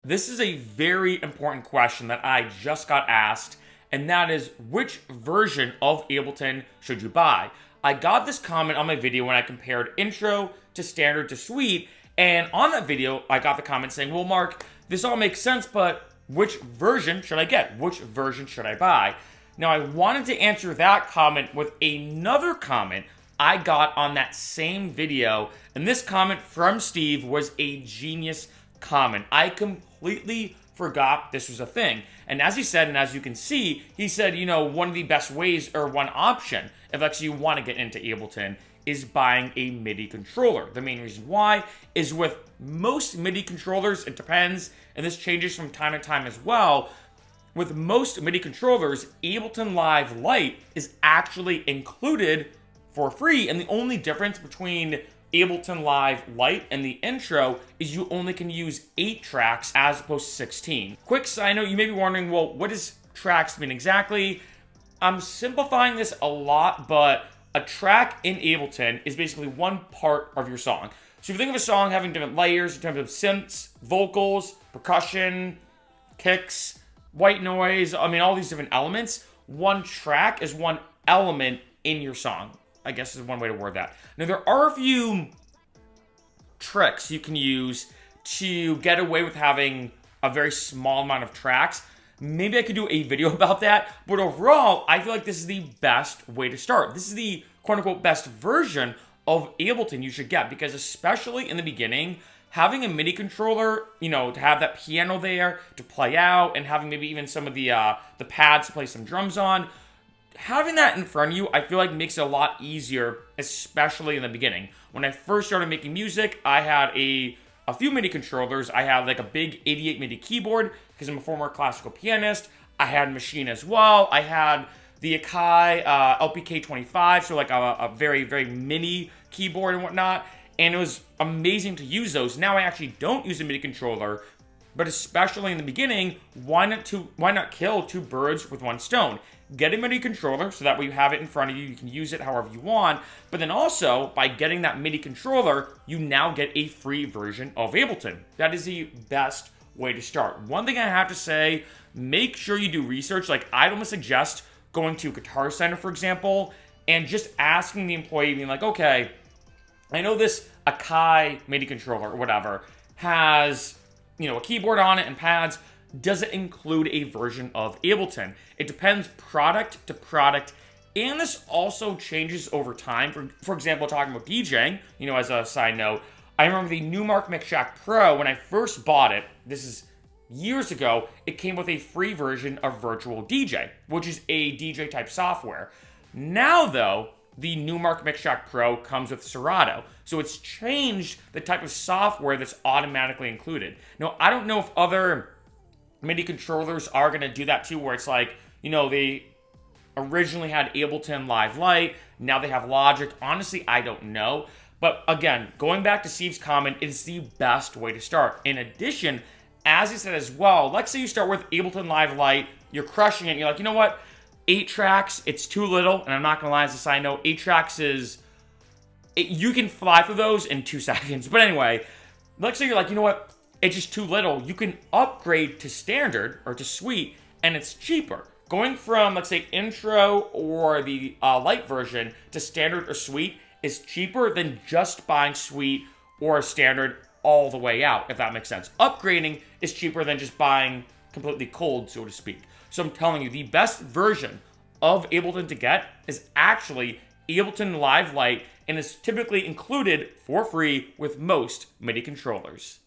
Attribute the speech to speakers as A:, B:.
A: This is a very important question that I just got asked, and that is, which version of Ableton should you buy? I got this comment on my video when I compared intro to standard to suite, and on that video, I got the comment saying, well, Mark, this all makes sense, but which version should I get? Which version should I buy? Now, I wanted to answer that comment with another comment I got on that same video, and this comment from Steve was a genius comment. I completely forgot this was a thing. And as he said, and as you can see, he said, one of the best ways, or one option, if actually you want to get into Ableton, is buying a MIDI controller. The main reason why is with most MIDI controllers, it depends, and this changes from time to time as well. With most MIDI controllers, Ableton Live Lite is actually included for free, and the only difference between Ableton Live Lite and the intro is you only can use 8 tracks as opposed to 16. Quick side note, you may be wondering, well, what does tracks mean exactly? I'm simplifying this a lot, but a track in Ableton is basically one part of your song. So if you think of a song having different layers in terms of synths, vocals, percussion, kicks, white noise, all these different elements, one track is one element in your song, I guess is one way to word that. Now, there are a few tricks you can use to get away with having a very small amount of tracks. Maybe I could do a video about that, but overall, I feel like this is the best way to start. This is the quote-unquote best version of Ableton you should get, because especially in the beginning, having a MIDI controller, to have that piano there to play out, and having maybe even some of the pads to play some drums on, having that in front of you, I feel like makes it a lot easier, especially in the beginning. When I first started making music, I had a few MIDI controllers. I had like a big 88 MIDI keyboard because I'm a former classical pianist. I had Machine as well. I had the Akai LPK25, so like a very, very mini keyboard and whatnot. And it was amazing to use those. Now I actually don't use a MIDI controller, but especially in the beginning, why not kill two birds with one stone? Get a MIDI controller so that way you have it in front of you. You can use it however you want. But then also, by getting that MIDI controller, you now get a free version of Ableton. That is the best way to start. One thing I have to say, make sure you do research. Like, I'd almost suggest going to Guitar Center, for example, and just asking the employee, being like, okay, I know this Akai MIDI controller or whatever has, a keyboard on it and pads. Does it include a version of Ableton? It depends product to product, and this also changes over time. For example, talking about DJing, as a side note, I remember the Numark Mix Shack Pro, when I first bought it, this is years ago, it came with a free version of Virtual DJ, which is a DJ type software. Now though, the Numark Mix Shack Pro comes with Serato, so it's changed the type of software that's automatically included. Now, I don't know if other MIDI controllers are going to do that too, where it's like, they originally had Ableton Live Lite, now they have Logic. Honestly, I don't know. But again, going back to Steve's comment, it's the best way to start. In addition, as he said as well, let's say you start with Ableton Live Lite, you're crushing it, and you're like, you know what? 8 tracks, it's too little, and I'm not going to lie, as a side note, 8 tracks you can fly through those in 2 seconds. But anyway, let's say you're like, you know what? It's just too little. You can upgrade to standard or to suite, and it's cheaper. Going from, let's say, intro or the light version to standard or suite is cheaper than just buying suite or standard all the way out, if that makes sense. Upgrading is cheaper than just buying completely cold, so to speak. So I'm telling you, the best version of Ableton to get is actually Ableton Live Lite, and is typically included for free with most MIDI controllers.